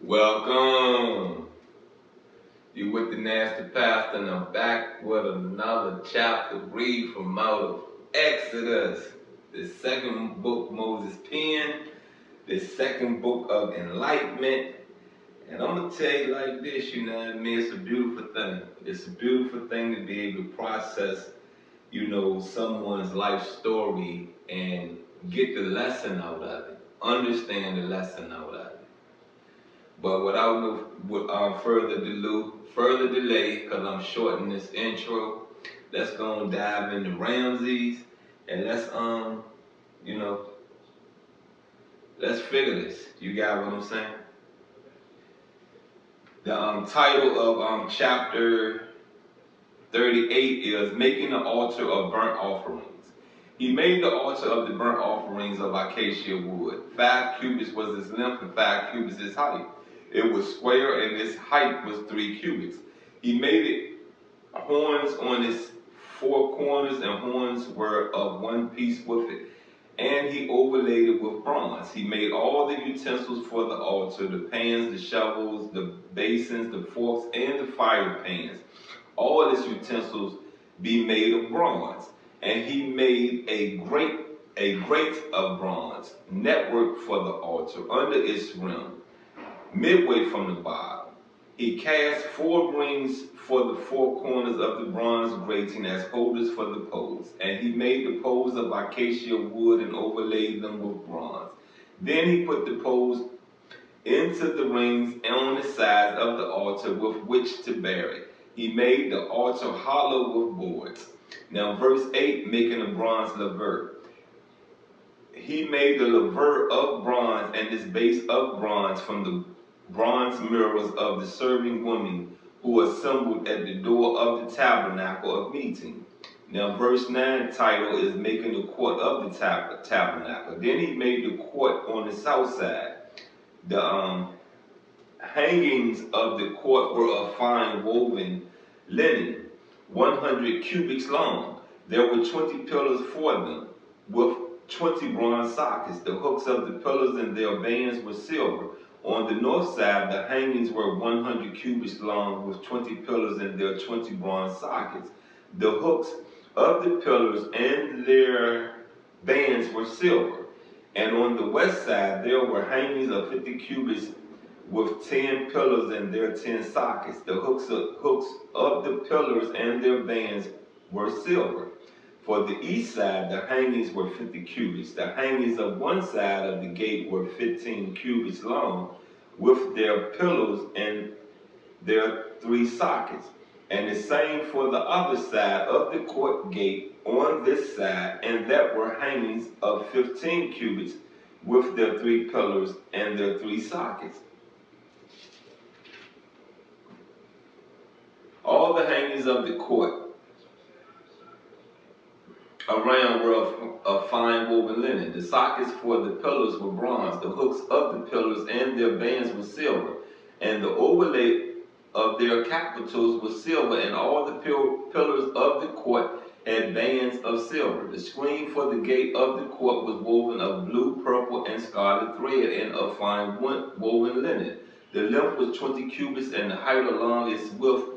Welcome. You with the Nasty Pastor, and I'm back with another chapter. Read from out of Exodus, the second book Moses penned, the second book of enlightenment. And I'm gonna tell you like this, you know what I mean? It's a beautiful thing. It's a beautiful thing to be able to process, someone's life story and get the lesson out of it, understand the lesson out of it. But without further delay, because I'm shortening this intro, let's go and dive into Ramses, and you know, let's figure this. You got what I'm saying? The title of chapter 38 is Making the Altar of Burnt Offerings. He made the altar of the burnt offerings of acacia wood. 5 cubits was its length and 5 cubits its height. It was square and its height was 3 cubits. He made it horns on its 4 corners, and horns were of one piece with it. And he overlaid it with bronze. He made all the utensils for the altar, the pans, the shovels, the basins, the forks, and the fire pans. All its utensils be made of bronze. And he made a grate of bronze, network for the altar under its rim, midway from the bottom. He cast 4 rings for the 4 corners of the bronze grating as holders for the poles. And he made the poles of acacia wood and overlaid them with bronze. Then he put the poles into the rings on the sides of the altar with which to bear it. He made the altar hollow with boards. Now verse 8, making a bronze laver. He made the laver of bronze and its base of bronze from the bronze mirrors of the serving women who assembled at the door of the tabernacle of meeting. Now verse 9 title is making the court of the tabernacle. Then he made the court on the south side. The hangings of the court were of fine woven linen, 100 cubits long. There were 20 pillars for them, with 20 bronze sockets. The hooks of the pillars and their bands were silver. On the north side, the hangings were 100 cubits long, with 20 pillars and their 20 bronze sockets. The hooks of the pillars and their bands were silver. And on the west side, there were hangings of 50 cubits with 10 pillars and their 10 sockets. The hooks of the pillars and their bands were silver. For the east side, the hangings were 50 cubits. The hangings of one side of the gate were 15 cubits long, with their pillars and their 3 sockets. And the same for the other side of the court gate on this side, and that were hangings of 15 cubits, with their 3 pillars and their 3 sockets. All the hangings of the court around were of fine woven linen. The sockets for the pillars were bronze. The hooks of the pillars and their bands were silver. And the overlay of their capitals was silver. And all the pillars of the court had bands of silver. The screen for the gate of the court was woven of blue, purple, and scarlet thread, and of fine woven linen. The length was 20 cubits, and the height along its width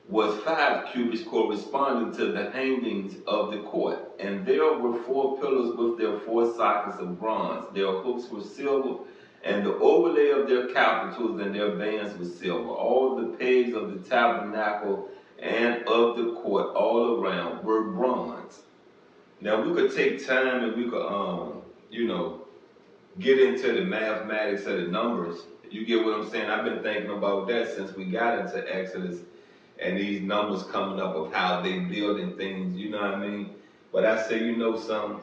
was 5 cubits, corresponding to the hangings of the court. And there were 4 pillars with their 4 sockets of bronze. Their hooks were silver, and the overlay of their capitals and their bands was silver. All the pegs of the tabernacle and of the court all around were bronze. Now we could take time and we could, get into the mathematics of the numbers. You get what I'm saying? I've been thinking about that since we got into Exodus, and these numbers coming up of how they building things, you know what I mean? But I say, something?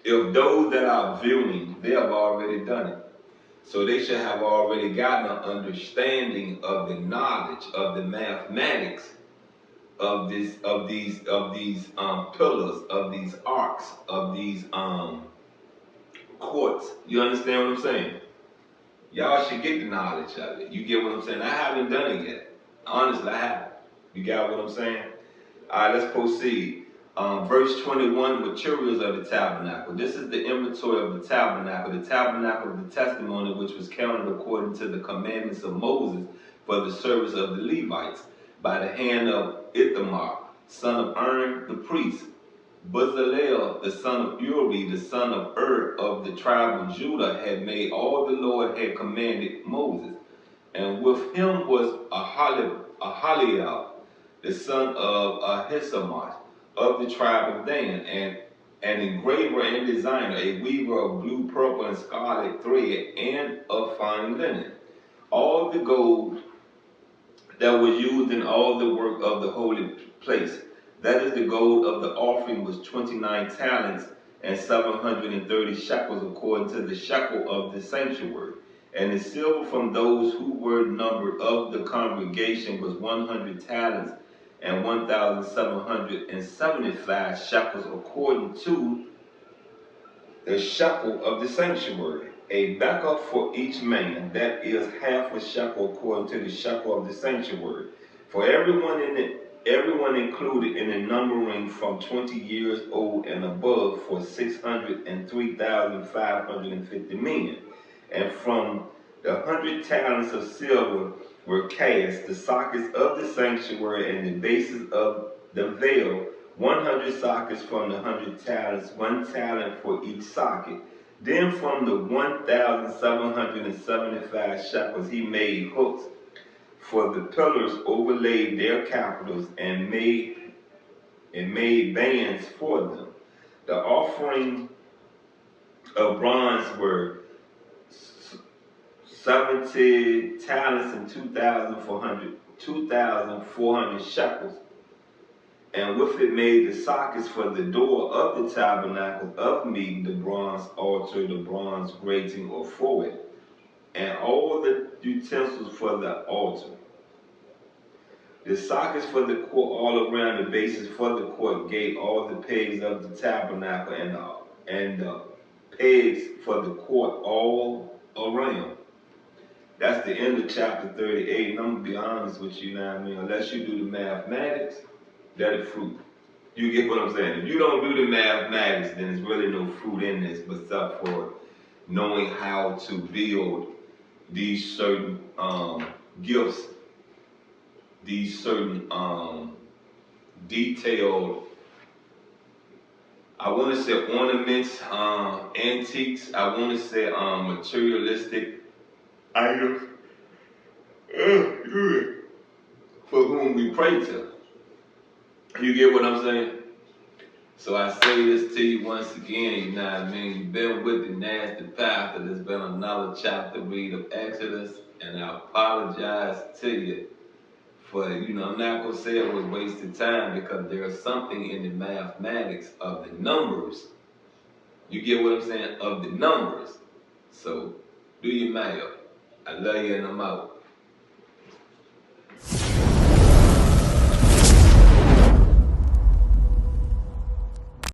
If those that are viewing, they have already done it. So they should have already gotten an understanding of the knowledge of the mathematics of these pillars, of these arcs, of these courts. You understand what I'm saying? Y'all should get the knowledge of it. You get what I'm saying? I haven't done it yet. Honestly, I haven't. You got what I'm saying? All right, let's proceed. Verse 21, materials of the tabernacle. This is the inventory of the tabernacle of the testimony, which was counted according to the commandments of Moses for the service of the Levites, by the hand of Ithamar, son of Aaron the priest. Bezalel, the son of Uri, the son of of the tribe of Judah, had made all the Lord had commanded Moses. And with him was Ahaliel, the son of Ahisamach, of the tribe of Dan, and an engraver and designer, a weaver of blue, purple, and scarlet thread, and of fine linen. All the gold that was used in all the work of the holy place, that is the gold of the offering, was 29 talents and 730 shekels, according to the shekel of the sanctuary. And the silver from those who were numbered of the congregation was 100 talents and 1,775 shekels, according to the shekel of the sanctuary. A backup for each man, that is half a shekel, according to the shekel of the sanctuary. For everyone included in the numbering from 20 years old and above, for 603,550 men. And from the 100 talents of silver were cast, the sockets of the sanctuary and the bases of the veil, 100 sockets from the 100 talents, 1 talent for each socket. Then from the 1,775 shekels he made hooks for the pillars, overlaid their capitals, and made bands for them. The offering of bronze were 70 talents and 2,400 shekels. And with it made the sockets for the door of the tabernacle of meeting, the bronze altar, the bronze grating or forward, and all the utensils for the altar. The sockets for the court all around the bases for the court gate, all the pegs of the tabernacle, and the pegs for the court all around. That's the end of chapter 38. And I'm going to be honest with you now, unless you do the mathematics, that is fruit. You get what I'm saying? If you don't do the mathematics, then there's really no fruit in this, but except for knowing how to build these certain gifts, these certain detailed, I want to say ornaments, antiques, I want to say materialistic items for whom we pray to. You get what I'm saying? So I say this to you once again, you know what I mean? You've been with the Nasty Pastor. There's been another chapter read of Exodus, and I apologize to you for, I'm not going to say it was wasted time, because there's something in the mathematics of the numbers. You get what I'm saying? Of the numbers. So do your math. I love you and I'm out.